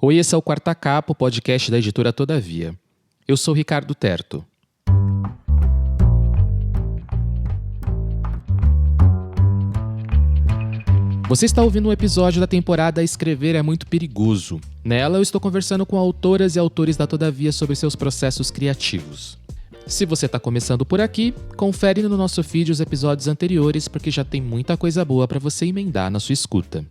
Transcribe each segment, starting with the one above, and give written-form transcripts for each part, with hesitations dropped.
Oi, esse é o Quarta Capa, o podcast da editora Todavia. Eu sou Ricardo Terto. Você está ouvindo um episódio da temporada Escrever é Muito Perigoso. Nela, eu estou conversando com autoras e autores da Todavia sobre seus processos criativos. Se você está começando por aqui, confere no nosso feed os episódios anteriores, porque já tem muita coisa boa para você emendar na sua escuta.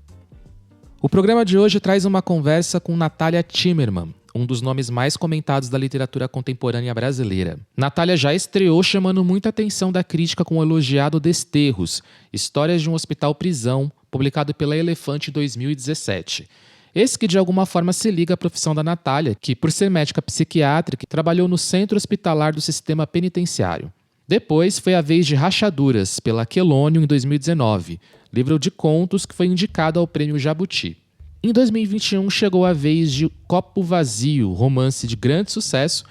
O programa de hoje traz uma conversa com Natália Timmerman, um dos nomes mais comentados da literatura contemporânea brasileira. Natália já estreou chamando muita atenção da crítica com o elogiado Desterros, Histórias de um Hospital-Prisão, publicado pela Elefante em 2017. Esse que de alguma forma se liga à profissão da Natália, que por ser médica psiquiátrica, trabalhou no Centro Hospitalar do Sistema Penitenciário. Depois foi a vez de Rachaduras, pela Quelônio, em 2019, livro de contos que foi indicado ao Prêmio Jabuti. Em 2021 chegou a vez de Copo Vazio, romance de grande sucesso,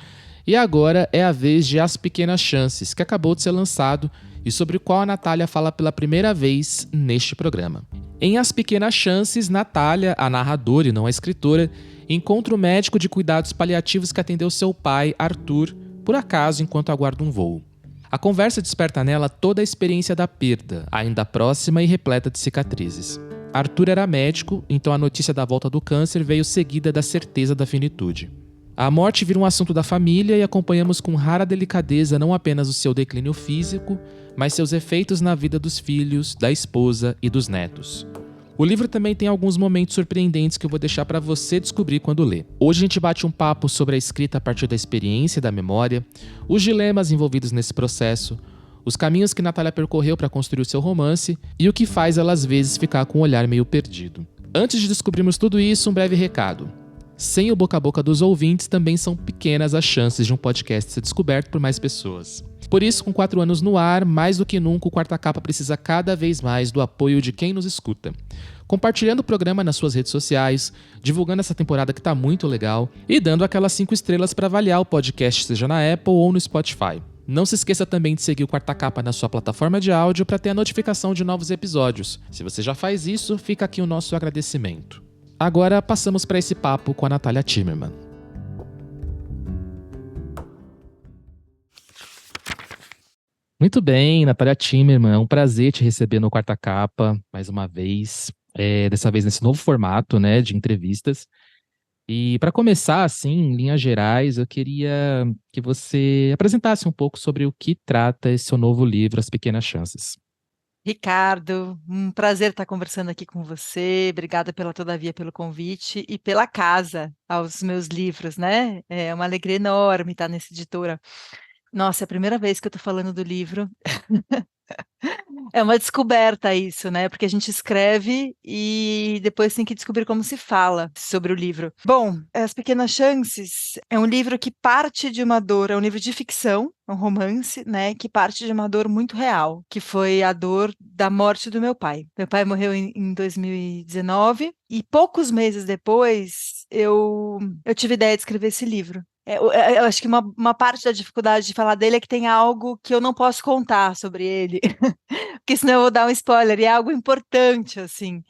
e agora é a vez de As Pequenas Chances, que acabou de ser lançado e sobre o qual a Natália fala pela primeira vez neste programa. Em As Pequenas Chances, Natália, a narradora e não a escritora, encontra o médico de cuidados paliativos que atendeu seu pai, Arthur, por acaso enquanto aguarda um voo. A conversa desperta nela toda a experiência da perda, ainda próxima e repleta de cicatrizes. Arthur era médico, então a notícia da volta do câncer veio seguida da certeza da finitude. A morte vira um assunto da família e acompanhamos com rara delicadeza não apenas o seu declínio físico, mas seus efeitos na vida dos filhos, da esposa e dos netos. O livro também tem alguns momentos surpreendentes que eu vou deixar para você descobrir quando ler. Hoje a gente bate um papo sobre a escrita a partir da experiência e da memória, os dilemas envolvidos nesse processo, os caminhos que Natália percorreu para construir o seu romance e o que faz ela às vezes ficar com um olhar meio perdido. Antes de descobrirmos tudo isso, um breve recado. Sem o boca a boca dos ouvintes, também são pequenas as chances de um podcast ser descoberto por mais pessoas. Por isso, com 4 anos no ar, mais do que nunca o Quarta Capa precisa cada vez mais do apoio de quem nos escuta. Compartilhando o programa nas suas redes sociais, divulgando essa temporada que tá muito legal e dando aquelas 5 estrelas para avaliar o podcast, seja na Apple ou no Spotify. Não se esqueça também de seguir o Quarta Capa na sua plataforma de áudio para ter a notificação de novos episódios. Se você já faz isso, fica aqui o nosso agradecimento. Agora passamos para esse papo com a Natália Timmerman. Muito bem, Natália Timmerman, é um prazer te receber no Quarta Capa, mais uma vez, dessa vez nesse novo formato, né, de entrevistas. E para começar, assim, em linhas gerais, eu queria que você apresentasse um pouco sobre o que trata esse seu novo livro, As Pequenas Chances. Ricardo, um prazer estar conversando aqui com você. Obrigada pela Todavia, pelo convite e pela casa aos meus livros, né? É uma alegria enorme estar nessa editora. Nossa, é a primeira vez que eu estou falando do livro. É uma descoberta isso, né? Porque a gente escreve e depois tem que descobrir como se fala sobre o livro. Bom, As Pequenas Chances é um livro que parte de uma dor, é um livro de ficção, é um romance, né? Que parte de uma dor muito real, que foi a dor da morte do meu pai. Meu pai morreu em 2019 e poucos meses depois eu tive ideia de escrever esse livro. Eu acho que uma parte da dificuldade de falar dele é que tem algo que eu não posso contar sobre ele, porque senão eu vou dar um spoiler, e é algo importante, assim.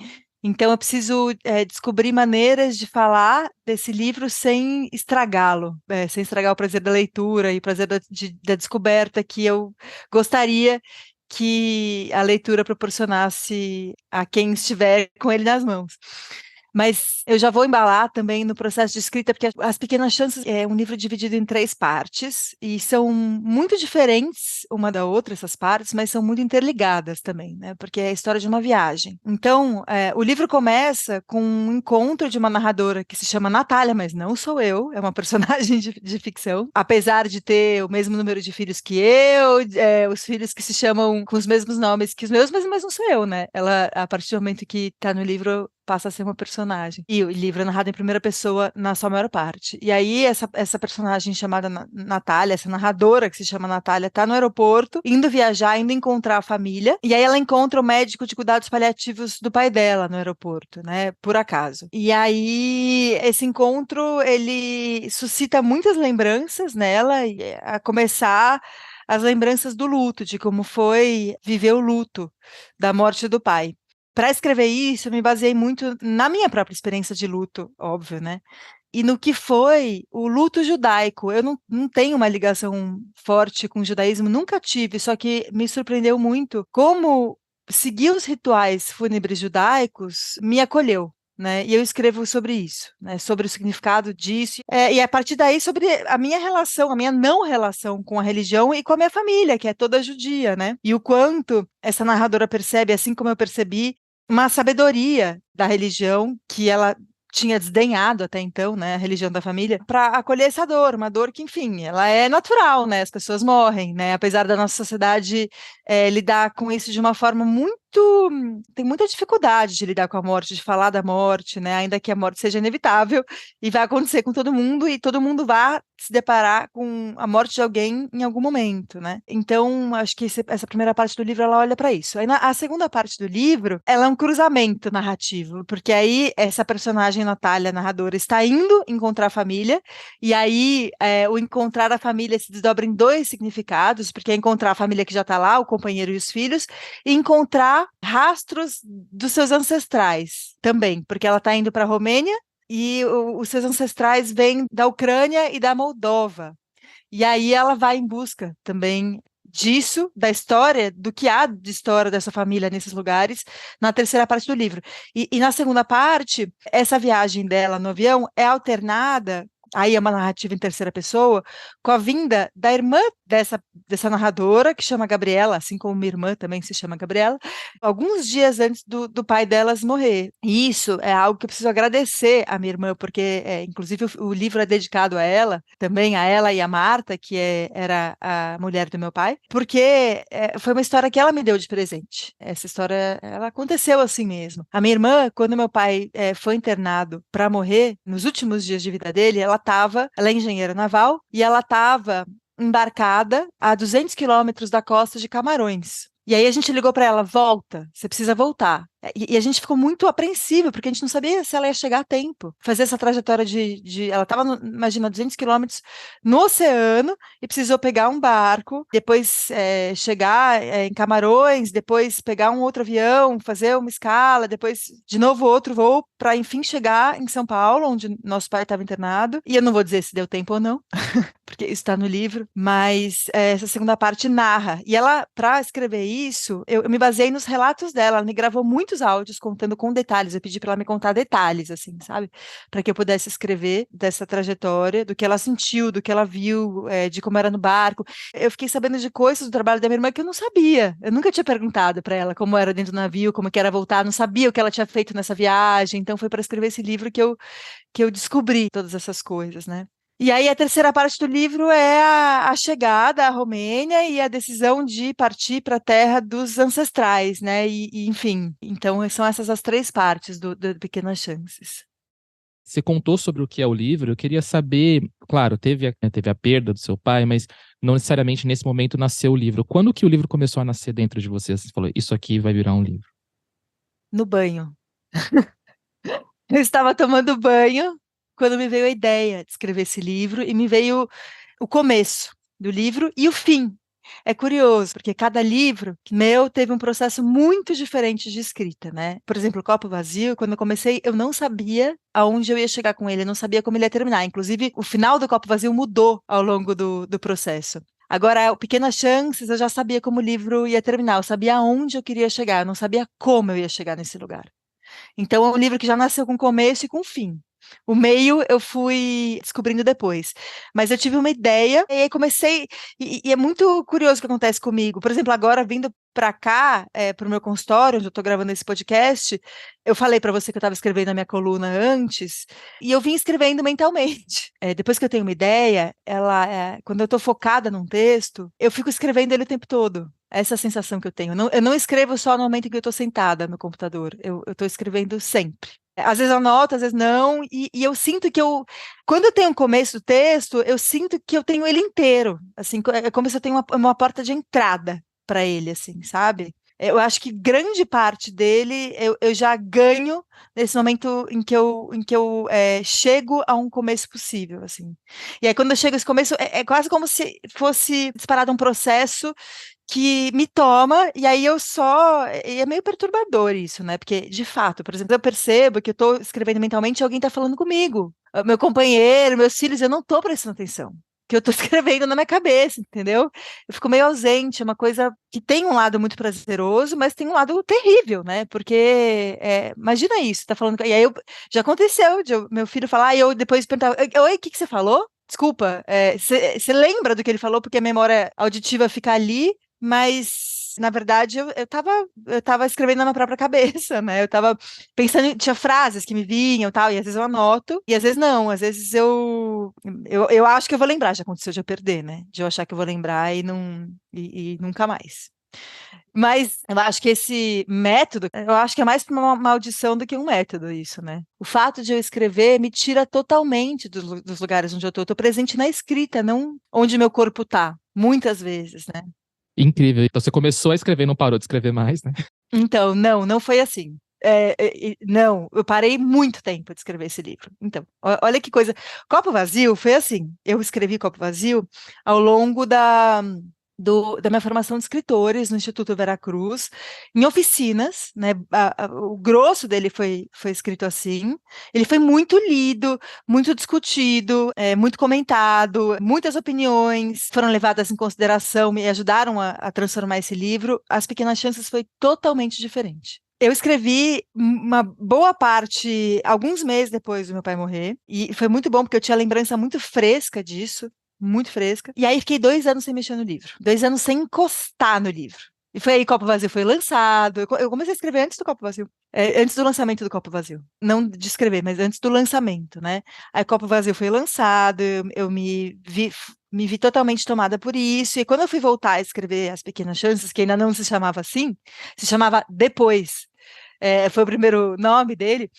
Então eu preciso descobrir maneiras de falar desse livro sem estragá-lo, sem estragar o prazer da leitura e o prazer da descoberta que eu gostaria que a leitura proporcionasse a quem estiver com ele nas mãos. Mas eu já vou embalar também no processo de escrita, porque As Pequenas Chances é um livro dividido em 3 partes, e são muito diferentes uma da outra, essas partes, mas são muito interligadas também, né? Porque é a história de uma viagem. Então, o livro começa com um encontro de uma narradora que se chama Natália, mas não sou eu, é uma personagem de ficção, apesar de ter o mesmo número de filhos que eu, os filhos que se chamam com os mesmos nomes que os meus, mas não sou eu, né? Ela, a partir do momento que está no livro, passa a ser uma personagem. E o livro é narrado em primeira pessoa na sua maior parte. E aí, essa personagem chamada Natália, essa narradora que se chama Natália, tá no aeroporto, indo viajar, indo encontrar a família. E aí ela encontra o médico de cuidados paliativos do pai dela no aeroporto, né? Por acaso. E aí, esse encontro, ele suscita muitas lembranças nela, a começar as lembranças do luto, de como foi viver o luto da morte do pai. para escrever isso, eu me baseei muito na minha própria experiência de luto, óbvio, né? E no que foi o luto judaico. Eu não tenho uma ligação forte com o judaísmo, nunca tive, só que me surpreendeu muito como seguir os rituais fúnebres judaicos me acolheu. Né? E eu escrevo sobre isso, né? Sobre o significado disso, e a partir daí sobre a minha relação, a minha não relação com a religião e com a minha família, que é toda judia, né? E o quanto essa narradora percebe, assim como eu percebi, uma sabedoria da religião que ela tinha desdenhado até então, né, a religião da família, para acolher essa dor, uma dor que, enfim, ela é natural, né, as pessoas morrem, né, apesar da nossa sociedade lidar com isso de uma forma tem muita dificuldade de lidar com a morte, de falar da morte, né, ainda que a morte seja inevitável e vai acontecer com todo mundo e todo mundo vai se deparar com a morte de alguém em algum momento, né? Então, acho que essa primeira parte do livro ela olha para isso. Aí, a segunda parte do livro, ela é um cruzamento narrativo, porque aí essa personagem Natália, narradora, está indo encontrar a família, e aí o encontrar a família se desdobra em dois significados, porque é encontrar a família que já está lá, o companheiro e os filhos, e encontrar rastros dos seus ancestrais também, porque ela está indo para a Romênia e os seus ancestrais vêm da Ucrânia e da Moldova. E aí ela vai em busca também disso, da história, do que há de história dessa família nesses lugares, na terceira parte do livro. E na segunda parte, essa viagem dela no avião é alternada. Aí é uma narrativa em terceira pessoa, com a vinda da irmã dessa narradora, que chama Gabriela, assim como minha irmã também se chama Gabriela, alguns dias antes do pai delas morrer. E isso é algo que eu preciso agradecer à minha irmã, porque, inclusive, o livro é dedicado a ela, também a ela e a Marta, que era a mulher do meu pai, porque foi uma história que ela me deu de presente. Essa história, ela aconteceu assim mesmo. A minha irmã, quando meu pai foi internado para morrer, nos últimos dias de vida dele, ela é engenheira naval, e ela estava embarcada a 200 quilômetros da costa de Camarões. E aí a gente ligou para ela, volta, você precisa voltar. E a gente ficou muito apreensivo, porque a gente não sabia se ela ia chegar a tempo. Fazer essa trajetória ela estava, imagina, 200 quilômetros no oceano e precisou pegar um barco, depois chegar em Camarões, depois pegar um outro avião, fazer uma escala, depois de novo outro voo, para enfim chegar em São Paulo, onde nosso pai estava internado. E eu não vou dizer se deu tempo ou não, porque isso está no livro, mas essa segunda parte narra. E ela, para escrever isso, eu me baseei nos relatos dela. Ela me gravou muitos áudios contando com detalhes. Eu pedi para ela me contar detalhes, assim, sabe? Para que eu pudesse escrever dessa trajetória, do que ela sentiu, do que ela viu, de como era no barco. Eu fiquei sabendo de coisas do trabalho da minha irmã que eu não sabia. Eu nunca tinha perguntado para ela como era dentro do navio, como que era voltar. Não sabia o que ela tinha feito nessa viagem. Então foi para escrever esse livro que eu descobri todas essas coisas, né? E aí a terceira parte do livro é a chegada à Romênia e a decisão de partir para a terra dos ancestrais, né? Enfim, então são essas as três partes do Pequenas Chances. Você contou sobre o que é o livro, eu queria saber, claro, teve a perda do seu pai, mas não necessariamente nesse momento nasceu o livro. Quando que o livro começou a nascer dentro de você? Você falou, isso aqui vai virar um livro. No banho. Eu estava tomando banho quando me veio a ideia de escrever esse livro e me veio o começo do livro e o fim. É curioso, porque cada livro meu teve um processo muito diferente de escrita, né? Por exemplo, o Copo Vazio, quando eu comecei, eu não sabia aonde eu ia chegar com ele, eu não sabia como ele ia terminar. Inclusive, o final do Copo Vazio mudou ao longo do processo. Agora, o Pequenas Chances, eu já sabia como o livro ia terminar, eu sabia aonde eu queria chegar, eu não sabia como eu ia chegar nesse lugar. Então, é um livro que já nasceu com começo e com fim. O meio eu fui descobrindo depois. Mas eu tive uma ideia e aí comecei. E é muito curioso o que acontece comigo. Por exemplo, agora vindo para cá, para o meu consultório, onde eu estou gravando esse podcast, eu falei para você que eu estava escrevendo a minha coluna antes, e eu vim escrevendo mentalmente. Depois que eu tenho uma ideia, quando eu estou focada num texto, eu fico escrevendo ele o tempo todo. Essa é a sensação que eu tenho. Eu não escrevo só no momento em que eu estou sentada no computador. Eu estou escrevendo sempre. Às vezes eu anoto, às vezes não, e eu sinto que quando eu tenho um começo do texto, eu sinto que eu tenho ele inteiro, assim, é como se eu tenho uma porta de entrada para ele, assim, sabe? Eu acho que grande parte dele eu já ganho nesse momento em que eu chego a um começo possível, assim. E aí quando eu chego a esse começo, é quase como se fosse disparado um processo que me toma, e aí eu só. E é meio perturbador isso, né? Porque, de fato, por exemplo, eu percebo que eu estou escrevendo mentalmente e alguém está falando comigo. Meu companheiro, meus filhos, eu não estou prestando atenção. Que eu estou escrevendo na minha cabeça, entendeu? Eu fico meio ausente, é uma coisa que tem um lado muito prazeroso, mas tem um lado terrível, né? Porque imagina isso, tá falando. E aí já aconteceu de meu filho falar, e eu depois perguntava: Oi, o que que você falou? Desculpa, você lembra do que ele falou, porque a memória auditiva fica ali, mas, na verdade, eu tava escrevendo na minha própria cabeça, né? Eu tava pensando, tinha frases que me vinham, tal, e às vezes eu anoto, e às vezes não, às vezes eu acho que eu vou lembrar, já aconteceu de eu perder, né? De eu achar que eu vou lembrar e não, e nunca mais. Mas eu acho que esse método, eu acho que é mais uma maldição do que um método isso, né? O fato de eu escrever me tira totalmente dos lugares onde eu tô. Eu tô presente na escrita, não onde meu corpo tá, muitas vezes, né? Incrível. Então você começou a escrever e não parou de escrever mais, né? Então, não foi assim. Não, eu parei muito tempo de escrever esse livro. Então, olha que coisa. Copo Vazio foi assim. Eu escrevi Copo Vazio ao longo da minha formação de escritores no Instituto Veracruz, em oficinas, né? O grosso dele foi escrito assim. Ele foi muito lido, muito discutido, muito comentado, muitas opiniões foram levadas em consideração e ajudaram a transformar esse livro. As Pequenas Chances foi totalmente diferente. Eu escrevi uma boa parte, alguns meses depois do meu pai morrer, e foi muito bom porque eu tinha lembrança muito fresca disso, muito fresca. E aí fiquei 2 anos sem mexer no livro, 2 anos sem encostar no livro. E foi aí que Copo Vazio foi lançado. Eu comecei a escrever antes do Copo Vazio, antes do lançamento do Copo Vazio. Não de escrever, mas antes do lançamento, né? Aí Copo Vazio foi lançado, eu me vi totalmente tomada por isso. E quando eu fui voltar a escrever As Pequenas Chances, que ainda não se chamava assim, se chamava Depois, foi o primeiro nome dele,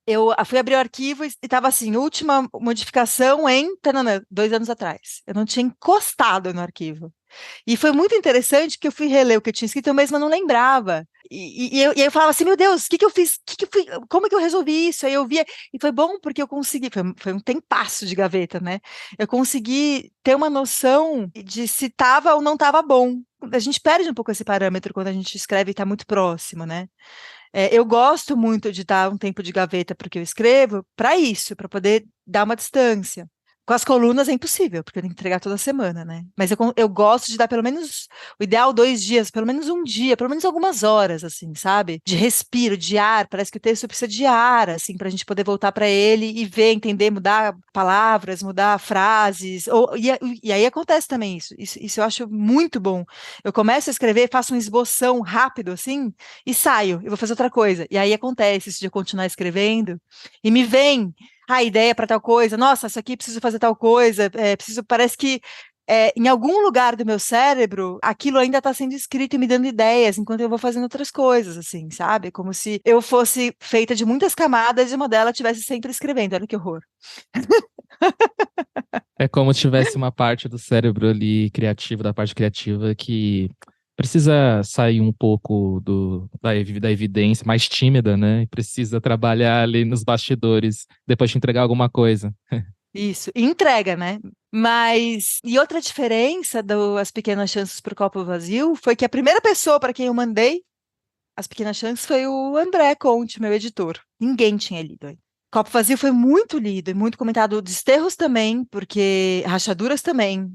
eu fui abrir o arquivo e estava assim, última modificação em 2 anos atrás. Eu não tinha encostado no arquivo. E foi muito interessante porque eu fui reler o que eu tinha escrito, eu mesma não lembrava. E aí eu falava assim, meu Deus, o que que eu fiz? Como é que eu resolvi isso? Aí eu via, e foi bom porque eu consegui, foi um tempasso de gaveta, né? Eu consegui ter uma noção de se estava ou não estava bom. A gente perde um pouco esse parâmetro quando a gente escreve e está muito próximo, né? Eu gosto muito de dar um tempo de gaveta para o que eu escrevo, para isso, para poder dar uma distância. Com as colunas é impossível, porque eu tenho que entregar toda semana, né? Mas eu gosto de dar pelo menos, o ideal, 2 dias, pelo menos um dia, pelo menos algumas horas, assim, sabe? De respiro, de ar. Parece que o texto precisa de ar, assim, para a gente poder voltar para ele e ver, entender, mudar palavras, mudar frases. E aí acontece também isso. Isso eu acho muito bom. Eu começo a escrever, faço um esboção rápido, assim, e saio, eu vou fazer outra coisa. E aí acontece isso de eu continuar escrevendo, e me vem a ideia para tal coisa, nossa, isso aqui preciso fazer tal coisa, parece que em algum lugar do meu cérebro, aquilo ainda está sendo escrito e me dando ideias, enquanto eu vou fazendo outras coisas, assim, sabe? Como se eu fosse feita de muitas camadas e uma delas estivesse sempre escrevendo, olha que horror. É como se tivesse uma parte do cérebro ali criativo, da parte criativa, que precisa sair um pouco da evidência, mais tímida, né? E precisa trabalhar ali nos bastidores, depois de entregar alguma coisa. Isso, e entrega, né? Mas, e outra diferença das Pequenas Chances para o Copo Vazio foi que a primeira pessoa para quem eu mandei As Pequenas Chances foi o André Conte, meu editor. Ninguém tinha lido ainda. Copo Vazio foi muito lido e muito comentado. Desterros também, porque Rachaduras também.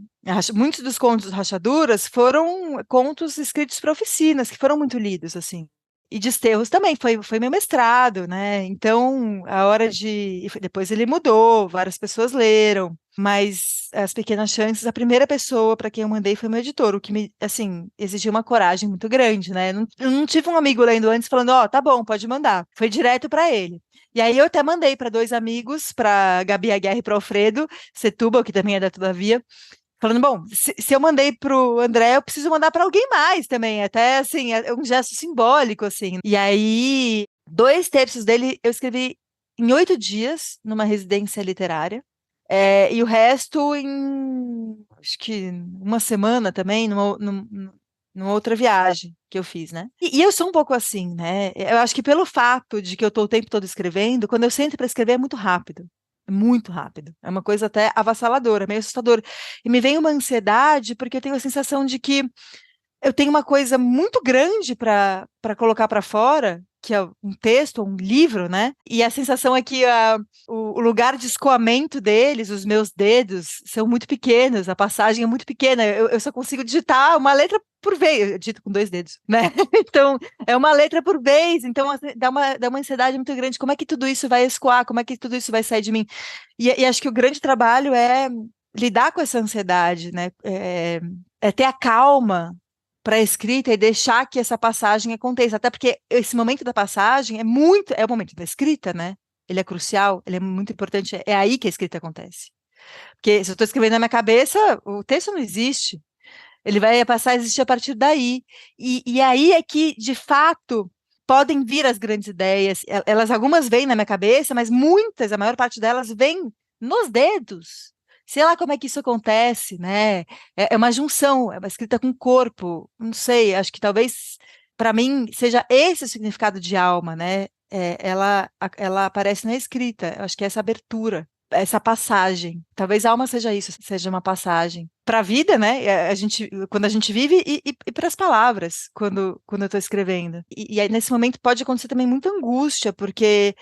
Muitos dos contos de Rachaduras foram contos escritos para oficinas, que foram muito lidos, assim. E Desterros também, foi meu mestrado, né? Então, a hora de. Depois ele mudou, várias pessoas leram. Mas As Pequenas Chances, a primeira pessoa para quem eu mandei foi meu editor, o que me, assim, exigiu uma coragem muito grande, né? Eu não tive um amigo lendo antes falando, ó, tá bom, pode mandar. Foi direto para ele. E aí eu até mandei para 2 amigos, para Gabi Aguerre e para Alfredo Setúbal, que também é da Todavia, falando, bom, se eu mandei para o André, eu preciso mandar para alguém mais também, até assim, é um gesto simbólico, assim. E aí, 2 terços dele eu escrevi em 8 dias, numa residência literária. E o resto em, acho que uma semana também, numa outra viagem que eu fiz, né? E eu sou um pouco assim, né? Eu acho que pelo fato de que eu estou o tempo todo escrevendo, quando eu sento para escrever é muito rápido. É muito rápido. É uma coisa até avassaladora, meio assustadora. E me vem uma ansiedade porque eu tenho a sensação de que eu tenho uma coisa muito grande para colocar para fora, que é um texto, um livro, né? E a sensação é que o lugar de escoamento deles, os meus dedos, são muito pequenos, a passagem é muito pequena. Eu só consigo digitar uma letra por vez, eu digito com 2 dedos, né? Então, é uma letra por vez, então assim, dá uma ansiedade muito grande. Como é que tudo isso vai escoar? Como é que tudo isso vai sair de mim? E acho que o grande trabalho é lidar com essa ansiedade, né? É ter a calma para a escrita e deixar que essa passagem aconteça. Até porque esse momento da passagem é o momento da escrita, né? Ele é crucial, ele é muito importante, é aí que a escrita acontece. Porque se eu estou escrevendo na minha cabeça, o texto não existe. Ele vai passar a existir a partir daí. E aí é que, de fato, podem vir as grandes ideias. Elas, algumas vêm na minha cabeça, mas muitas, a maior parte delas, vem nos dedos. Sei lá como é que isso acontece, né? É uma junção, é uma escrita com corpo. Não sei, acho que talvez, para mim, seja esse o significado de alma, né? Ela aparece na escrita. Eu acho que é essa abertura, essa passagem. Talvez a alma seja isso, seja uma passagem para a vida, né? Quando a gente vive e para as palavras, quando eu estou escrevendo. E aí, nesse momento, pode acontecer também muita angústia, porque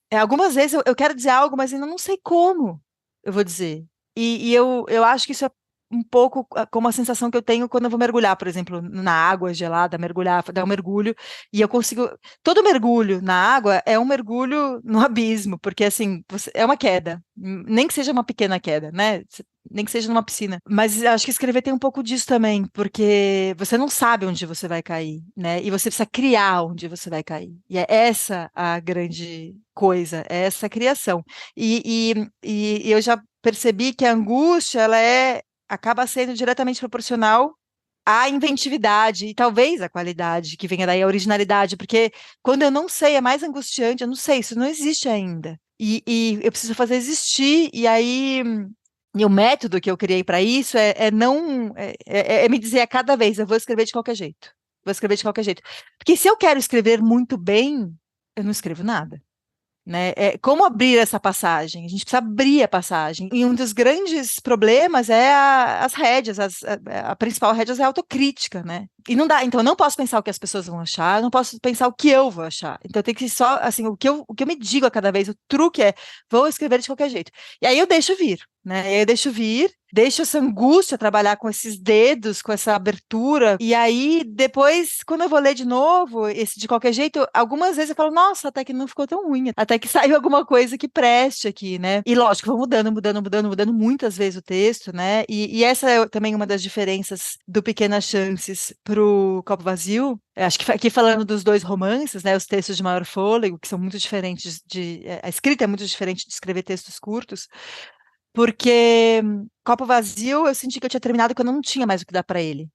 algumas vezes eu quero dizer algo, mas ainda não sei como eu vou dizer. E eu acho que isso é um pouco como a sensação que eu tenho quando eu vou mergulhar, por exemplo, na água gelada, mergulhar, dar um mergulho, e eu consigo. Todo mergulho na água é um mergulho no abismo, porque assim, é uma queda, nem que seja uma pequena queda, né? Nem que seja numa piscina. Mas acho que escrever tem um pouco disso também, porque você não sabe onde você vai cair, né? E você precisa criar onde você vai cair. E é essa a grande coisa, é essa criação. E eu já percebi que a angústia, acaba sendo diretamente proporcional à inventividade e talvez à qualidade que venha daí, a originalidade, porque quando eu não sei, é mais angustiante, eu não sei, isso não existe ainda. E eu preciso fazer existir, e aí. E o método que eu criei para isso é me dizer a cada vez, eu vou escrever de qualquer jeito. Vou escrever de qualquer jeito. Porque se eu quero escrever muito bem, eu não escrevo nada, né? Como abrir essa passagem? A gente precisa abrir a passagem. E um dos grandes problemas é as rédeas. A principal rédea é a autocrítica, né? E não dá. Então, eu não posso pensar o que as pessoas vão achar, eu não posso pensar o que eu vou achar. Então, tem que só, assim, o que eu me digo a cada vez, o truque é, vou escrever de qualquer jeito. E aí eu deixo vir, né? E aí eu deixo vir, deixo essa angústia trabalhar com esses dedos, com essa abertura. E aí, depois, quando eu vou ler de novo, esse de qualquer jeito, algumas vezes eu falo, nossa, até que não ficou tão ruim. Até que saiu alguma coisa que preste aqui, né? E lógico, vou mudando, mudando, mudando, mudando muitas vezes o texto, né? E essa é também uma das diferenças do Pequenas Chances pro Copo Vazio. Acho que aqui falando dos dois romances, né? Os textos de maior fôlego, que são muito diferentes a escrita é muito diferente de escrever textos curtos. Porque Copo Vazio eu senti que eu tinha terminado quando eu não tinha mais o que dar para ele.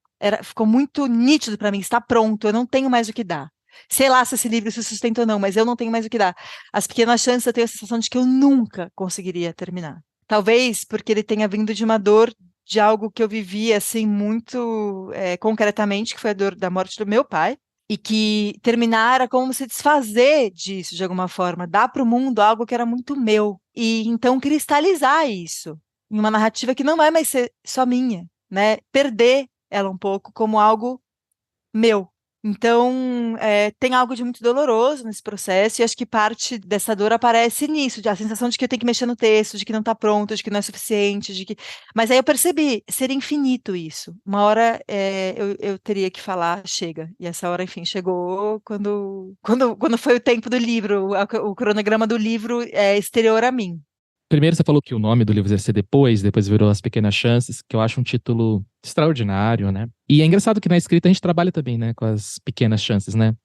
Ficou muito nítido para mim, está pronto, eu não tenho mais o que dar. Sei lá se esse livro se sustenta ou não, mas eu não tenho mais o que dar. As Pequenas Chances eu tenho a sensação de que eu nunca conseguiria terminar. Talvez porque ele tenha vindo de uma dor de algo que eu vivi assim muito concretamente, que foi a dor da morte do meu pai. E que terminar era como se desfazer disso de alguma forma, dar para o mundo algo que era muito meu. E então cristalizar isso em uma narrativa que não vai mais ser só minha, né? Perder ela um pouco como algo meu. Então, tem algo de muito doloroso nesse processo, e acho que parte dessa dor aparece nisso, a sensação de que eu tenho que mexer no texto, de que não está pronto, de que não é suficiente, de que. Mas aí eu percebi, ser infinito isso. Uma hora eu teria que falar, chega. E essa hora, enfim, chegou quando foi o tempo do livro, o cronograma do livro é exterior a mim. Primeiro você falou que o nome do livro ia ser depois virou As Pequenas Chances, que eu acho um título extraordinário, né? E é engraçado que na escrita a gente trabalha também, né, com as pequenas chances, né?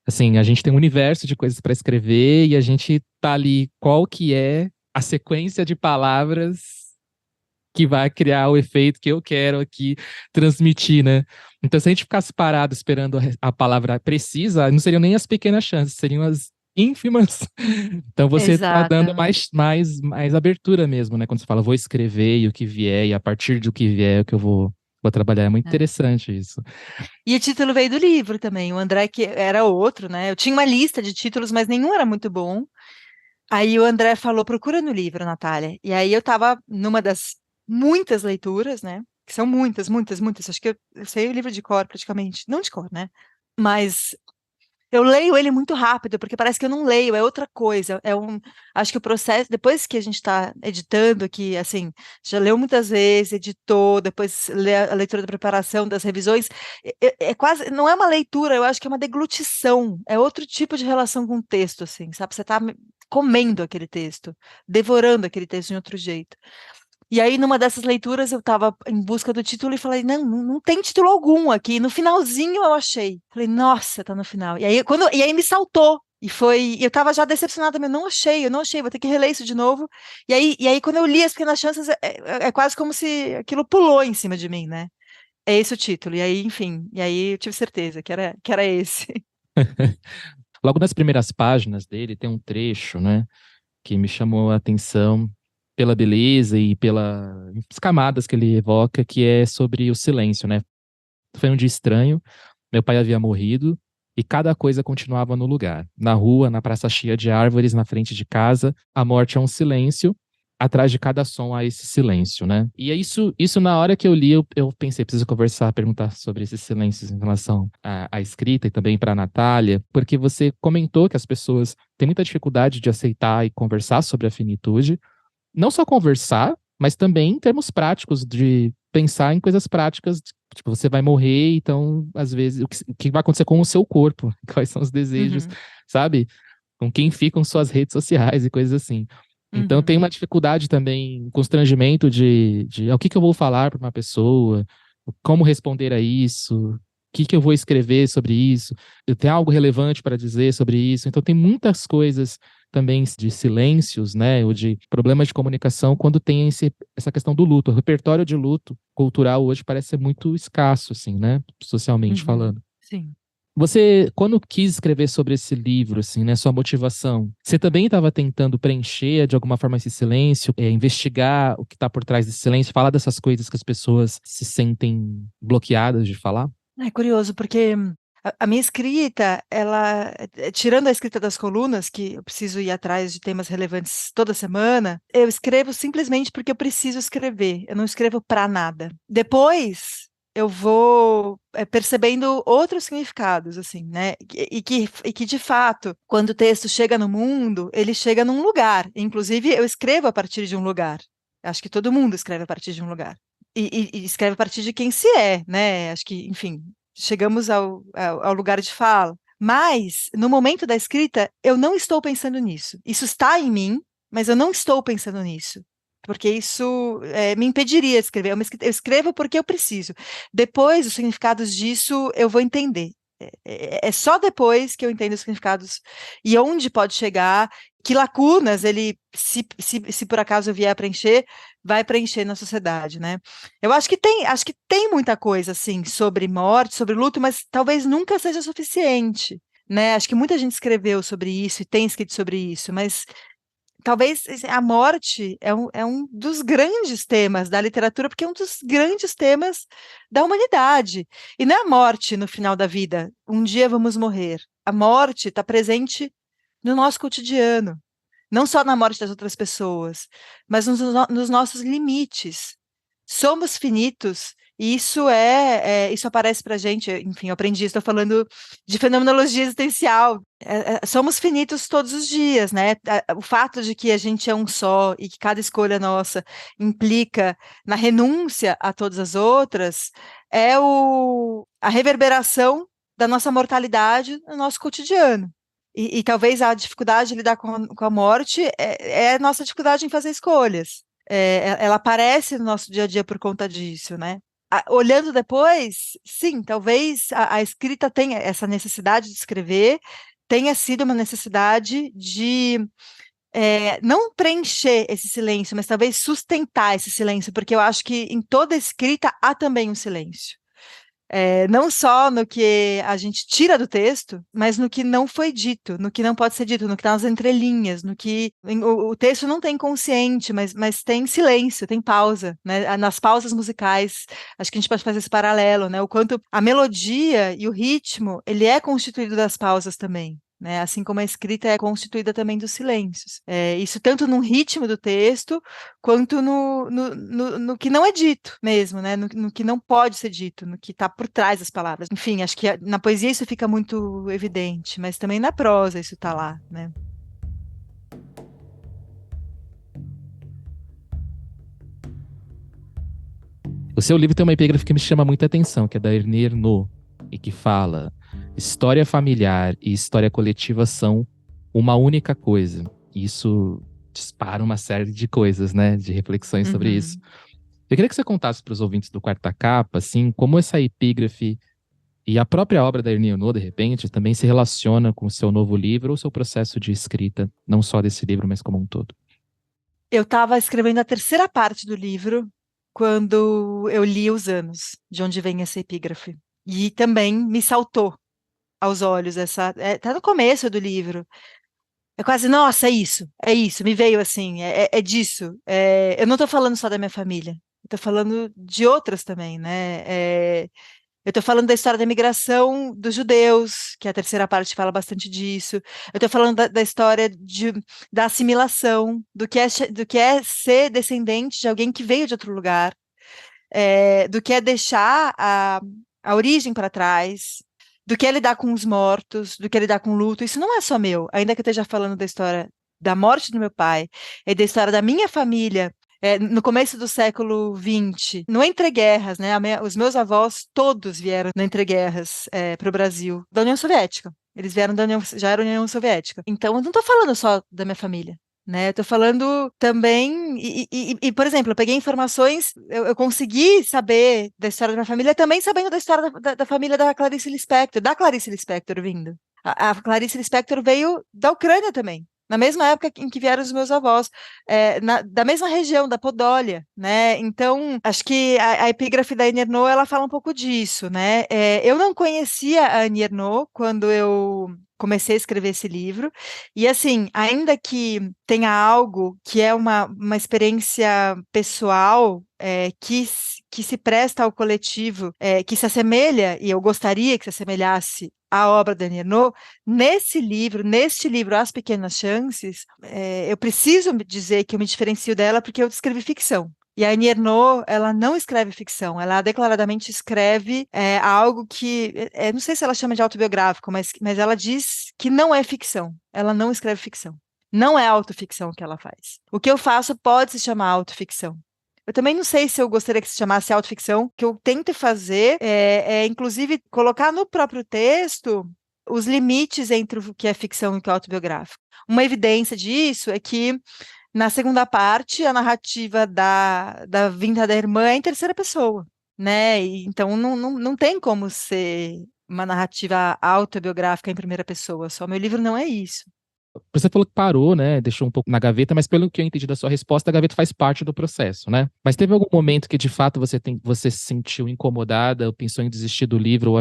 Assim, a gente tem um universo de coisas para escrever e a gente tá ali qual que é a sequência de palavras que vai criar o efeito que eu quero aqui transmitir, né? Então, se a gente ficasse parado esperando a palavra precisa, não seriam nem as pequenas chances, seriam as ínfimas. Então você está dando Exato. mais abertura mesmo, né? Quando você fala, vou escrever e o que vier, e a partir do que vier, é o que eu vou trabalhar. É muito É. interessante isso. E o título veio do livro também. O André, que era outro, né? Eu tinha uma lista de títulos, mas nenhum era muito bom. Aí o André falou: procura no livro, Natália. E aí eu estava numa das muitas leituras, né? que são muitas, muitas, muitas. Acho que eu sei o livro de cor praticamente. Não de cor, né? Mas eu leio ele muito rápido, porque parece que eu não leio, é outra coisa. Acho que o processo, depois que a gente está editando, que assim, já leu muitas vezes, editou, depois lê a leitura da preparação, das revisões, é quase, não é uma leitura, eu acho que é uma deglutição, é outro tipo de relação com o texto, assim, sabe? Você está comendo aquele texto, devorando aquele texto de outro jeito. E aí, numa dessas leituras, eu estava em busca do título e falei, não tem título algum aqui. No finalzinho eu achei. Falei, nossa, tá no final. E aí me saltou. Eu estava já decepcionada, mas eu não achei, vou ter que reler isso de novo. E aí quando eu li As Pequenas Chances, é quase como se aquilo pulou em cima de mim, né? É esse o título. E aí, enfim, e aí eu tive certeza que era esse. Logo nas primeiras páginas dele tem um trecho, né, que me chamou a atenção pela beleza e pelas camadas que ele evoca, que é sobre o silêncio, né? Foi um dia estranho, meu pai havia morrido e cada coisa continuava no lugar. Na rua, na praça cheia de árvores, na frente de casa, a morte é um silêncio. Atrás de cada som há esse silêncio, né? E é isso na hora que eu li, eu pensei, preciso conversar, perguntar sobre esses silêncios em relação à escrita e também para a Natália, porque você comentou que as pessoas têm muita dificuldade de aceitar e conversar sobre a finitude, não só conversar, mas também em termos práticos, de pensar em coisas práticas, tipo, você vai morrer, então, às vezes, o que vai acontecer com o seu corpo? Quais são os desejos, Uhum, sabe? Com quem ficam suas redes sociais e coisas assim. Então, tem uhum, uma dificuldade também, um constrangimento de o que que eu vou falar para uma pessoa, como responder a isso, o que que eu vou escrever sobre isso, eu tenho algo relevante para dizer sobre isso. Então, tem muitas coisas também de silêncios, né, ou de problemas de comunicação quando tem essa questão do luto. O repertório de luto cultural hoje parece ser muito escasso, assim, né, socialmente uhum. falando. Sim. Você, quando quis escrever sobre esse livro, assim, né, sua motivação, você também estava tentando preencher de alguma forma esse silêncio, investigar o que está por trás desse silêncio, falar dessas coisas que as pessoas se sentem bloqueadas de falar? É curioso, porque a minha escrita, ela, tirando a escrita das colunas, que eu preciso ir atrás de temas relevantes toda semana, eu escrevo simplesmente porque eu preciso escrever. Eu não escrevo para nada. Depois eu vou percebendo outros significados, assim, né? E que, de fato, quando o texto chega no mundo, ele chega num lugar. Inclusive, eu escrevo a partir de um lugar. Acho que todo mundo escreve a partir de um lugar. E escreve a partir de quem se é, né? Acho que, enfim, chegamos ao lugar de fala. Mas, no momento da escrita, eu não estou pensando nisso. Isso está em mim, mas eu não estou pensando nisso. Porque isso me impediria de escrever. Eu escrevo porque eu preciso. Depois, os significados disso eu vou entender. É só depois que eu entendo os significados e onde pode chegar, que lacunas ele, se por acaso eu vier a preencher, vai preencher na sociedade, né? Eu acho que tem muita coisa assim sobre morte, sobre luto, mas talvez nunca seja suficiente, né? Acho que muita gente escreveu sobre isso e tem escrito sobre isso, mas talvez assim, a morte é um dos grandes temas da literatura, porque é um dos grandes temas da humanidade. E não é a morte no final da vida, um dia vamos morrer. A morte está presente no nosso cotidiano, não só na morte das outras pessoas, mas nos nossos limites. Somos finitos, e isso aparece para a gente, enfim, eu aprendi, estou falando de fenomenologia existencial. Somos finitos todos os dias, né? O fato de que a gente é um só e que cada escolha nossa implica na renúncia a todas as outras é a reverberação da nossa mortalidade no nosso cotidiano. E talvez a dificuldade de lidar com a morte é a nossa dificuldade em fazer escolhas. Ela aparece no nosso dia a dia por conta disso, né? Olhando depois, sim, talvez a escrita tenha essa necessidade de escrever, tenha sido uma necessidade de não preencher esse silêncio, mas talvez sustentar esse silêncio, porque eu acho que em toda escrita há também um silêncio. Não só no que a gente tira do texto, mas no que não foi dito, no que não pode ser dito, no que está nas entrelinhas, no que o texto não tem consciente, mas tem silêncio, tem pausa, né? Nas pausas musicais, acho que a gente pode fazer esse paralelo, né? O quanto a melodia e o ritmo, ele é constituído das pausas também. né? Assim como a escrita é constituída também dos silêncios. Isso tanto no ritmo do texto, quanto no que não é dito mesmo, né? No que não pode ser dito, no que está por trás das palavras. Enfim, acho que na poesia isso fica muito evidente, mas também na prosa isso está lá, né? O seu livro tem uma epígrafe que me chama muita atenção, que é da Ernie Ernaux, e que fala: história familiar e história coletiva são uma única coisa. Isso dispara uma série de coisas, né? De reflexões sobre isso. Uhum. Eu queria que você contasse para os ouvintes do Quarta Capa, assim, como essa epígrafe e a própria obra da Ernie Ernaux, de repente, também se relaciona com o seu novo livro ou seu processo de escrita, não só desse livro, mas como um todo. Eu estava escrevendo a terceira parte do livro quando eu li Os Anos, de onde vem essa epígrafe. E também me saltou aos olhos essa. Tá no começo do livro. É quase, nossa, é isso, me veio assim, é disso. Eu não estou falando só da minha família, eu estou falando de outras também, né? Eu estou falando da história da imigração dos judeus, que a terceira parte fala bastante disso. Eu estou falando da história da assimilação, do que é ser descendente de alguém que veio de outro lugar, do que é deixar a origem para trás, do que é lidar com os mortos, do que é lidar com o luto. Isso não é só meu, ainda que eu esteja falando da história da morte do meu pai, e da história da minha família, no começo do século XX, no entreguerras, né? Os meus avós todos vieram no entreguerras para o Brasil, da União Soviética. Eles vieram já era União Soviética. Então, eu não estou falando só da minha família, né? Eu tô falando também, por exemplo, eu peguei informações, eu consegui saber da história da minha família, também sabendo da história da família da Clarice Lispector vindo. A Clarice Lispector veio da Ucrânia também, na mesma época em que vieram os meus avós, da mesma região, da Podólia, né? Então, acho que a epígrafe da Annie Ernaux, ela fala um pouco disso, né? Eu não conhecia a Annie Ernaux quando eu comecei a escrever esse livro, e assim, ainda que tenha algo que é uma experiência pessoal, que se presta ao coletivo, que se assemelha, e eu gostaria que se assemelhasse à obra da Annie Ernaux, neste livro, As Pequenas Chances, eu preciso dizer que eu me diferencio dela porque eu escrevi ficção. E a Annie Ernaux, ela não escreve ficção, ela declaradamente escreve algo que, não sei se ela chama de autobiográfico, mas ela diz que não é ficção, ela não escreve ficção. Não é autoficção que ela faz. O que eu faço pode se chamar autoficção. Eu também não sei se eu gostaria que se chamasse autoficção. O que eu tento fazer inclusive, colocar no próprio texto os limites entre o que é ficção e o que é autobiográfico. Uma evidência disso é que na segunda parte, a narrativa da vinda da irmã é em terceira pessoa, né? Então não tem como ser uma narrativa autobiográfica em primeira pessoa, só meu livro não é isso. Você falou que parou, né? Deixou um pouco na gaveta, mas pelo que eu entendi da sua resposta, a gaveta faz parte do processo, né? Mas teve algum momento que de fato você se sentiu incomodada, ou pensou em desistir do livro, ou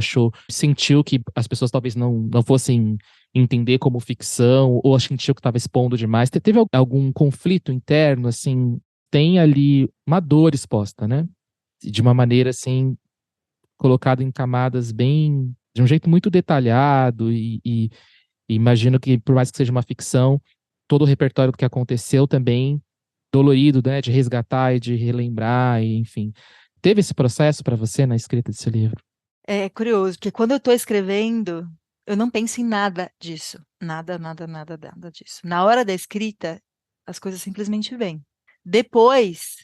sentiu que as pessoas talvez não fossem entender como ficção, ou sentiu que estava expondo demais? Teve algum conflito interno, assim? Tem ali uma dor exposta, né? De uma maneira assim, colocada em camadas bem, de um jeito muito detalhado e imagino que, por mais que seja uma ficção, todo o repertório do que aconteceu também, dolorido, né, de resgatar e de relembrar, e, enfim. Teve esse processo para você na escrita desse livro? É curioso, porque quando eu estou escrevendo, eu não penso em nada disso. Nada, nada, nada, nada disso. Na hora da escrita, as coisas simplesmente vêm. Depois,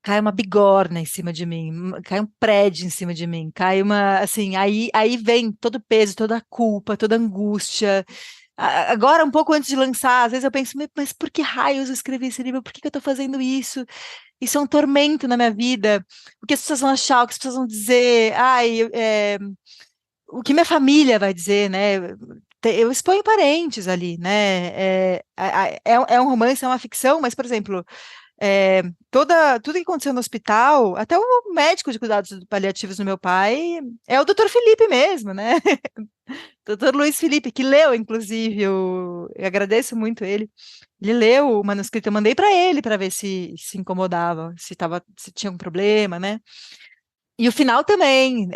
cai uma bigorna em cima de mim, cai um prédio em cima de mim, cai uma, assim, aí vem todo o peso, toda a culpa, toda a angústia. Agora, um pouco antes de lançar, às vezes eu penso, mas por que raios eu escrevi esse livro? Por que eu estou fazendo isso? Isso é um tormento na minha vida. O que as pessoas vão achar, o que as pessoas vão dizer? Ai, o que minha família vai dizer, né? Eu exponho parentes ali, né? É um romance, é uma ficção, mas, por exemplo, tudo que aconteceu no hospital, até o médico de cuidados paliativos do meu pai é o doutor Felipe mesmo, né? Doutor Luiz Felipe, que leu, inclusive, eu agradeço muito ele. Ele leu o manuscrito, eu mandei para ele para ver se incomodava, se tinha um problema, né? E o final também,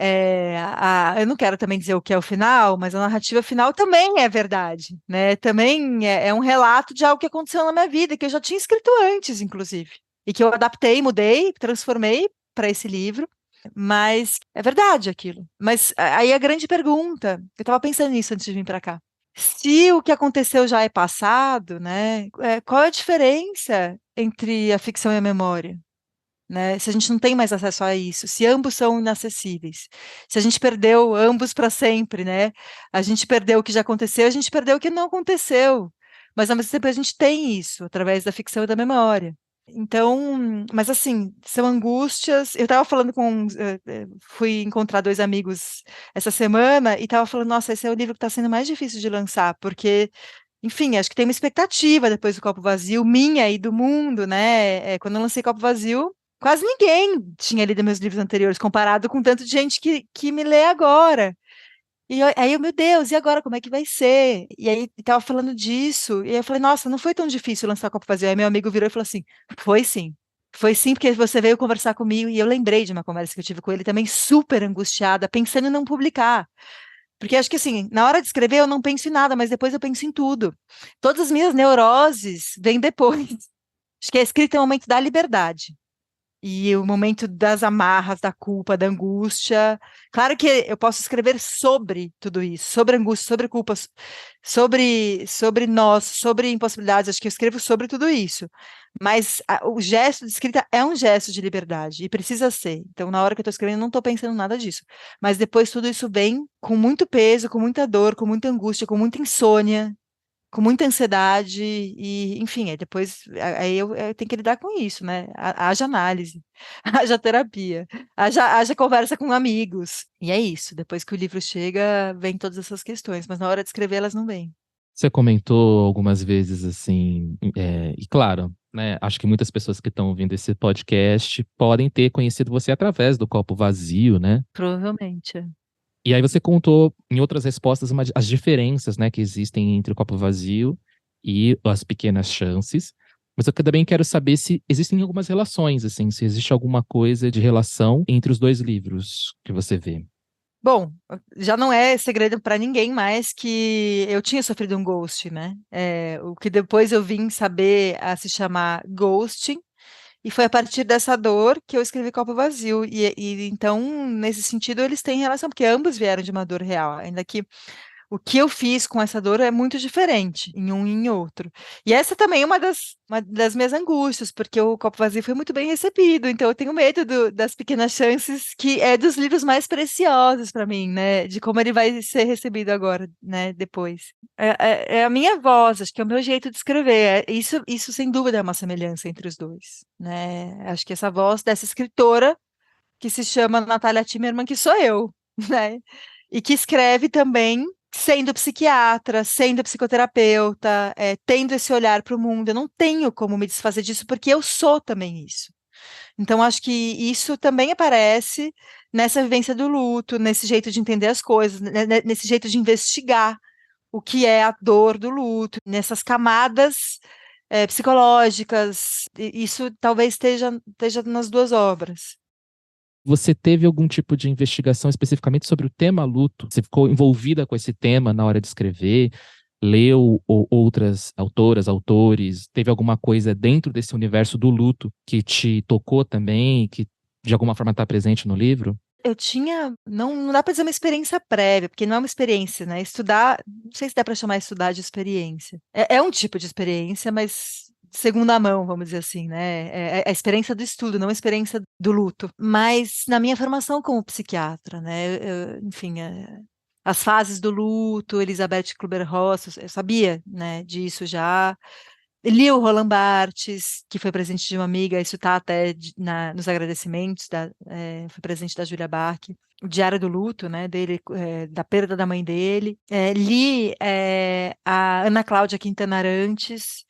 eu não quero também dizer o que é o final, mas a narrativa final também é verdade, né? Também é um relato de algo que aconteceu na minha vida, que eu já tinha escrito antes, inclusive, e que eu adaptei, mudei, transformei para esse livro, mas é verdade aquilo. Mas aí a grande pergunta, eu estava pensando nisso antes de vir para cá. Se o que aconteceu já é passado, né? Qual é a diferença entre a ficção e a memória? Né? Se a gente não tem mais acesso a isso, se ambos são inacessíveis, se a gente perdeu ambos para sempre, né? A gente perdeu o que já aconteceu, a gente perdeu o que não aconteceu. Mas ao mesmo tempo a gente tem isso através da ficção e da memória. Então, mas assim, são angústias. Eu estava falando fui encontrar dois amigos essa semana e estava falando, nossa, esse é o livro que está sendo mais difícil de lançar, porque enfim, acho que tem uma expectativa depois do Copo Vazio, minha e do mundo, né? Quando eu lancei Copo Vazio, quase ninguém tinha lido meus livros anteriores, comparado com tanto de gente que me lê agora. Aí meu Deus, e agora como é que vai ser? E aí tava falando disso, e aí eu falei, nossa, não foi tão difícil lançar Copo Vazio. Aí meu amigo virou e falou assim: foi sim. Foi sim, porque você veio conversar comigo e eu lembrei de uma conversa que eu tive com ele também super angustiada, pensando em não publicar. Porque acho que assim, na hora de escrever eu não penso em nada, mas depois eu penso em tudo. Todas as minhas neuroses vêm depois. Acho que a escrita é o momento da liberdade. E o momento das amarras, da culpa, da angústia. Claro que eu posso escrever sobre tudo isso, sobre angústia, sobre culpa, sobre nós, sobre impossibilidades. Acho que eu escrevo sobre tudo isso. Mas o gesto de escrita é um gesto de liberdade e precisa ser. Então, na hora que eu estou escrevendo, eu não estou pensando nada disso. Mas depois tudo isso vem com muito peso, com muita dor, com muita angústia, com muita insônia, com muita ansiedade e, enfim, aí depois aí eu tenho que lidar com isso, né? Haja análise, haja terapia, haja conversa com amigos. E é isso, depois que o livro chega, vem todas essas questões, mas na hora de escrever elas não vêm. Você comentou algumas vezes assim, e claro, né, acho que muitas pessoas que estão ouvindo esse podcast podem ter conhecido você através do Copo Vazio, né? Provavelmente. E aí você contou em outras respostas as diferenças, né, que existem entre o Copo Vazio e As Pequenas Chances. Mas eu também quero saber se existem algumas relações, assim, se existe alguma coisa de relação entre os dois livros que você vê. Bom, já não é segredo para ninguém mais que eu tinha sofrido um ghost, né? O que depois eu vim saber a se chamar ghosting, e foi a partir dessa dor que eu escrevi Copo Vazio. E então, nesse sentido, eles têm relação, porque ambos vieram de uma dor real, ainda que o que eu fiz com essa dor é muito diferente em um e em outro. E essa também é uma das minhas angústias, porque o Copo Vazio foi muito bem recebido, então eu tenho medo das pequenas chances, que é dos livros mais preciosos para mim, né? De como ele vai ser recebido agora, né? Depois. É a minha voz, acho que é o meu jeito de escrever. Isso sem dúvida é uma semelhança entre os dois, né? Acho que essa voz dessa escritora que se chama Natália Timmerman, que sou eu, né? E que escreve também sendo psiquiatra, sendo psicoterapeuta, tendo esse olhar para o mundo. Eu não tenho como me desfazer disso, porque eu sou também isso. Então, acho que isso também aparece nessa vivência do luto, nesse jeito de entender as coisas, nesse jeito de investigar o que é a dor do luto, nessas camadas psicológicas. Isso talvez esteja nas duas obras. Você teve algum tipo de investigação especificamente sobre o tema luto? Você ficou envolvida com esse tema na hora de escrever? Leu outras autoras, autores? Teve alguma coisa dentro desse universo do luto que te tocou também, que de alguma forma está presente no livro? Eu tinha, não dá para dizer uma experiência prévia, porque não é uma experiência, né? Estudar, não sei se dá para chamar estudar de experiência. É um tipo de experiência, mas de segunda mão, vamos dizer assim, né? É a experiência do estudo, não a experiência do luto. Mas na minha formação como psiquiatra, né? Enfim, as fases do luto, Elizabeth Kubler-Ross, eu sabia, né, disso já. Li o Roland Barthes, que foi presente de uma amiga, isso está até nos agradecimentos, foi presente da Julia Bach, o Diário do Luto, né, dele, da perda da mãe dele. Li a Ana Cláudia Quintana Arantes,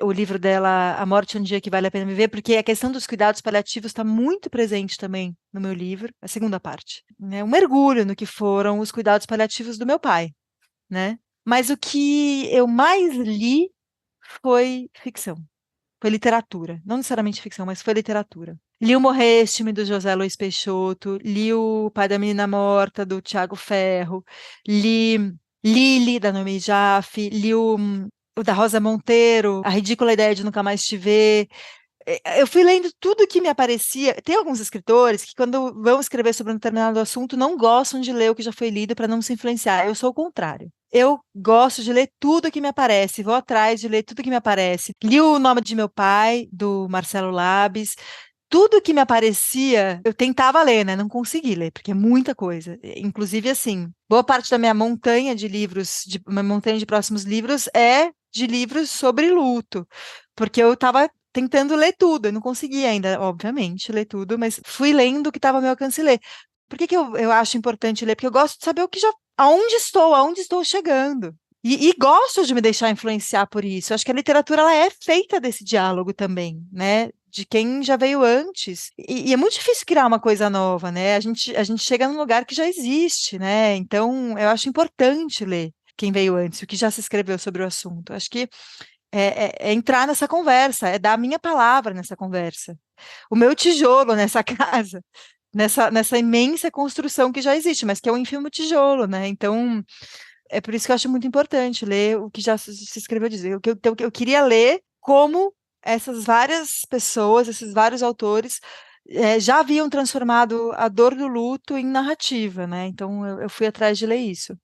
o livro dela, A Morte é um Dia que Vale a Pena Viver, porque a questão dos cuidados paliativos está muito presente também no meu livro, a segunda parte. Um mergulho no que foram os cuidados paliativos do meu pai, né? Mas o que eu mais li foi ficção, foi literatura. Não necessariamente ficção, mas foi literatura. Li o Morreste-me, do José Luiz Peixoto, li o Pai da Menina Morta, do Tiago Ferro, li Lili, da Noemi Jaffe, li o da Rosa Monteiro, A Ridícula Ideia de Nunca Mais Te Ver. Eu fui lendo tudo que me aparecia. Tem alguns escritores que, quando vão escrever sobre um determinado assunto, não gostam de ler o que já foi lido para não se influenciar. Eu sou o contrário. Eu gosto de ler tudo que me aparece, vou atrás de ler tudo que me aparece. Li O Nome de Meu Pai, do Marcelo Labes. Tudo que me aparecia, eu tentava ler, né? Não consegui ler, porque é muita coisa. Inclusive, assim, boa parte da minha montanha de livros, uma montanha de próximos livros, é de livros sobre luto, porque eu estava tentando ler tudo, eu não consegui ainda, obviamente, ler tudo, mas fui lendo o que estava ao meu alcance ler. Por que que eu acho importante ler? Porque eu gosto de saber aonde estou chegando. E gosto de me deixar influenciar por isso. Eu acho que a literatura, ela é feita desse diálogo também, né? De quem já veio antes. E é muito difícil criar uma coisa nova, né? A gente chega num lugar que já existe, né? Então, eu acho importante ler quem veio antes, o que já se escreveu sobre o assunto. Acho que é entrar nessa conversa, é dar a minha palavra nessa conversa, o meu tijolo nessa casa, nessa imensa construção que já existe, mas que é um ínfimo tijolo, né? Então, é por isso que eu acho muito importante ler o que já se escreveu dizer. Eu queria ler como essas várias pessoas, esses vários autores, já haviam transformado a dor do luto em narrativa, né? Então eu fui atrás de ler isso.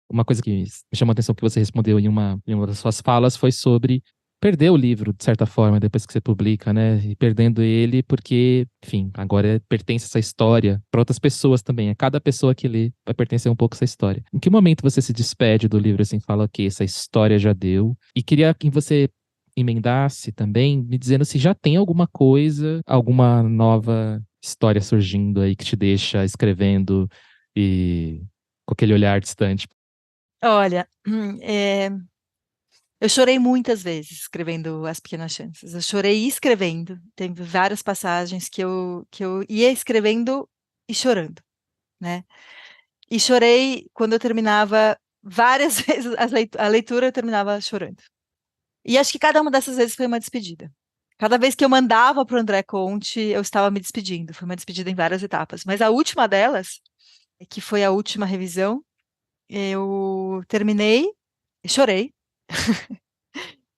Uma coisa que me chamou a atenção que você respondeu em uma das suas falas foi sobre perder o livro, de certa forma, depois que você publica, né? E perdendo ele porque, enfim, agora pertence essa história para outras pessoas também. A cada pessoa que lê vai pertencer um pouco essa história. Em que momento você se despede do livro assim, fala que essa história já deu? E queria que você emendasse também, me dizendo se já tem alguma coisa, alguma nova história surgindo aí que te deixa escrevendo e com aquele olhar distante. Olha, eu chorei muitas vezes escrevendo As Pequenas Chances. Eu chorei escrevendo. Tem várias passagens que eu ia escrevendo e chorando, né? E chorei quando eu terminava várias vezes a leitura, eu terminava chorando. E acho que cada uma dessas vezes foi uma despedida. Cada vez que eu mandava para o André Conte, eu estava me despedindo. Foi uma despedida em várias etapas. Mas a última delas, que foi a última revisão, eu terminei, chorei.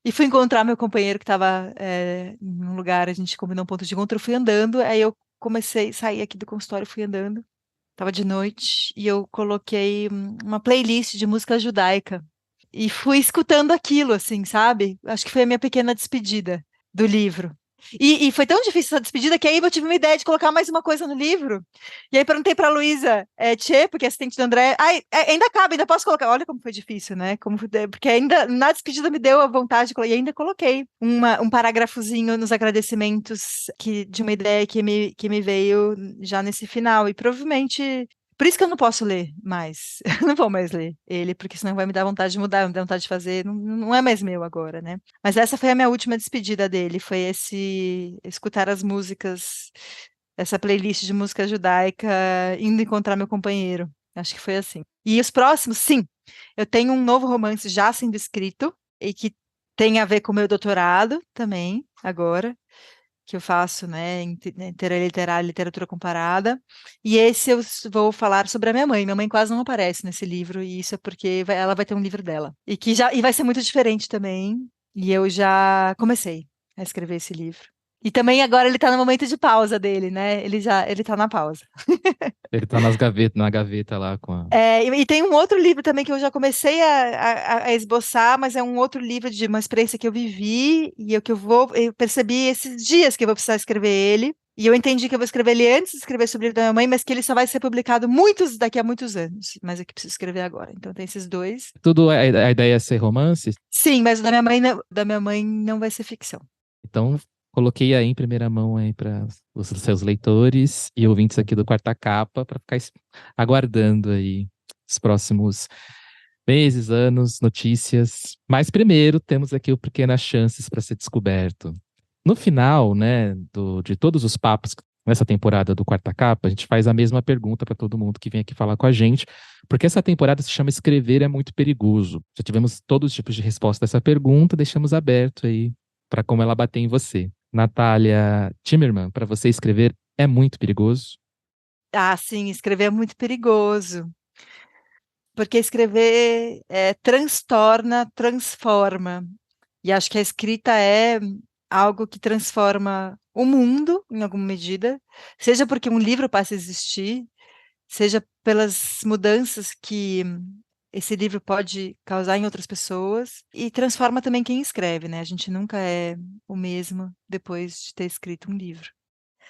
E fui encontrar meu companheiro que estava em um lugar, a gente combinou um ponto de encontro, eu fui andando, aí eu comecei, saí aqui do consultório, fui andando, estava de noite, e eu coloquei uma playlist de música judaica, e fui escutando aquilo, assim, sabe? Acho que foi a minha pequena despedida do livro. E foi tão difícil essa despedida que aí eu tive uma ideia de colocar mais uma coisa no livro. E aí perguntei para a Luísa Tchê, porque é assistente do André, ai, ainda cabe, ainda posso colocar. Olha como foi difícil, né? Porque ainda na despedida me deu a vontade de colocar, e ainda coloquei um parágrafozinho nos agradecimentos de uma ideia que me veio já nesse final. E provavelmente por isso que eu não posso ler mais. Eu não vou mais ler ele, porque senão vai me dar vontade de mudar, me dar vontade de fazer. Não, não é mais meu agora, né? Mas essa foi a minha última despedida dele. Foi esse escutar as músicas, essa playlist de música judaica, indo encontrar meu companheiro. Acho que foi assim. E os próximos, sim. Eu tenho um novo romance já sendo escrito e que tem a ver com o meu doutorado também, agora que eu faço, né, em teoria literária, literatura comparada. E esse eu vou falar sobre a minha mãe. Minha mãe quase não aparece nesse livro, e isso é porque ela vai ter um livro dela. E vai ser muito diferente também. E eu já comecei a escrever esse livro. E também agora ele tá no momento de pausa dele, né? Ele tá na pausa. Ele tá na gaveta lá com a. E tem um outro livro também que eu já comecei a esboçar, mas é um outro livro de uma experiência que eu vivi e eu percebi esses dias que eu vou precisar escrever ele. E eu entendi que eu vou escrever ele antes de escrever sobre o livro da minha mãe, mas que ele só vai ser publicado daqui a muitos anos. Mas é que preciso escrever agora. Então tem esses dois. Tudo a ideia é ser romance? Sim, mas o da minha mãe não vai ser ficção. Então, coloquei aí em primeira mão aí para os seus leitores e ouvintes aqui do Quarta Capa para ficar aguardando aí os próximos meses, anos, notícias. Mas primeiro temos aqui o Pequenas Chances para ser descoberto. No final, né, de todos os papos nessa temporada do Quarta Capa, a gente faz a mesma pergunta para todo mundo que vem aqui falar com a gente, porque essa temporada se chama Escrever é muito perigoso. Já tivemos todos os tipos de resposta dessa pergunta, deixamos aberto aí para como ela bater em você. Natália Timmerman, para você escrever é muito perigoso? Ah, sim, escrever é muito perigoso, porque escrever transtorna, transforma. E acho que a escrita é algo que transforma o mundo, em alguma medida, seja porque um livro passa a existir, seja pelas mudanças que esse livro pode causar em outras pessoas, e transforma também quem escreve, né? A gente nunca é o mesmo depois de ter escrito um livro.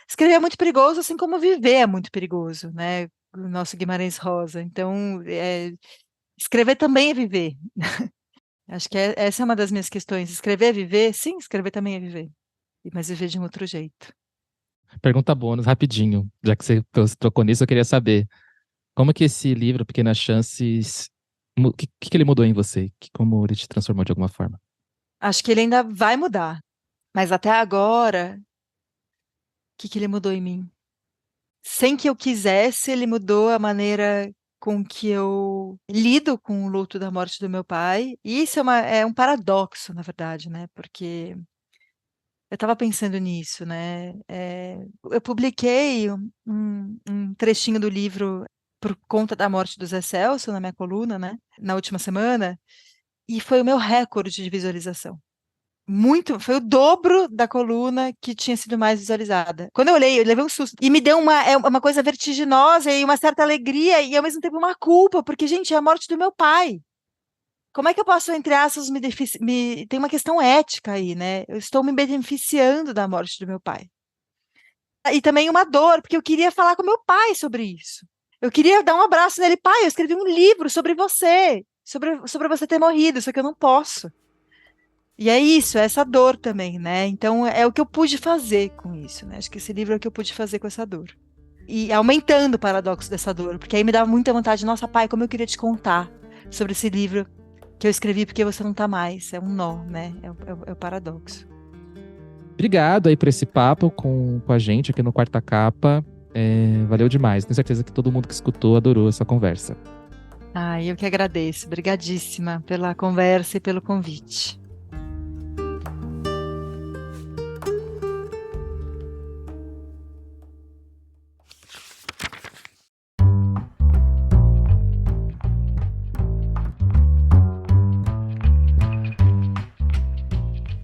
Escrever é muito perigoso, assim como viver é muito perigoso, né? O nosso Guimarães Rosa. Então, escrever também é viver. Acho que essa é uma das minhas questões. Escrever é viver? Sim, escrever também é viver. Mas viver de um outro jeito. Pergunta bônus, rapidinho. Já que você tocou nisso, eu queria saber como que esse livro, Pequenas Chances, o que ele mudou em você? Como ele te transformou de alguma forma? Acho que ele ainda vai mudar. Mas até agora, o que ele mudou em mim? Sem que eu quisesse, ele mudou a maneira com que eu lido com o luto da morte do meu pai. E isso é um paradoxo, na verdade, né? Porque eu estava pensando nisso, né? Eu publiquei um trechinho do livro por conta da morte do Zé Celso na minha coluna, né? Na última semana, e foi o meu recorde de visualização. Muito, foi o dobro da coluna que tinha sido mais visualizada. Quando eu olhei, eu levei um susto. E me deu uma coisa vertiginosa e uma certa alegria e ao mesmo tempo uma culpa, porque, gente, é a morte do meu pai. Como é que eu posso, entre aspas, tem uma questão ética aí, né? Eu estou me beneficiando da morte do meu pai. E também uma dor, porque eu queria falar com meu pai sobre isso. Eu queria dar um abraço nele. Pai, eu escrevi um livro sobre você, sobre você ter morrido, só que eu não posso. E é isso, é essa dor também, né? Então é o que eu pude fazer com isso, né? Acho que esse livro é o que eu pude fazer com essa dor. E aumentando o paradoxo dessa dor, porque aí me dava muita vontade, nossa, pai, como eu queria te contar sobre esse livro que eu escrevi porque você não tá mais. É um nó, né? É o paradoxo. Obrigado aí por esse papo com a gente aqui no Quarta Capa. Valeu demais. Tenho certeza que todo mundo que escutou adorou essa conversa. Eu que agradeço. Obrigadíssima pela conversa e pelo convite.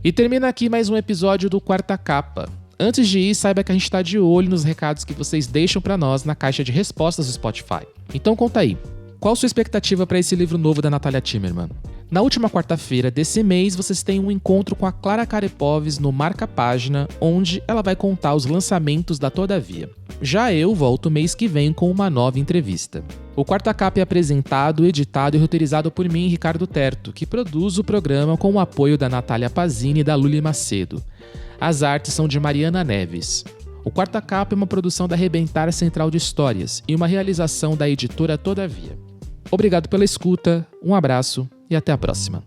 E termina aqui mais um episódio do Quarta Capa. Antes de ir, saiba que a gente tá de olho nos recados que vocês deixam pra nós na caixa de respostas do Spotify. Então conta aí, qual sua expectativa para esse livro novo da Natália Timmerman? Na última quarta-feira desse mês, vocês têm um encontro com a Clara Carepoves no Marca Página, onde ela vai contar os lançamentos da Todavia. Já eu volto mês que vem com uma nova entrevista. O Quarta Capa é apresentado, editado e roteirizado por mim, Ricardo Terto, que produz o programa com o apoio da Natália Pazini e da Luli Macedo. As artes são de Mariana Neves. O Quarta Capa é uma produção da Rebentar Central de Histórias e uma realização da editora Todavia. Obrigado pela escuta, um abraço e até a próxima.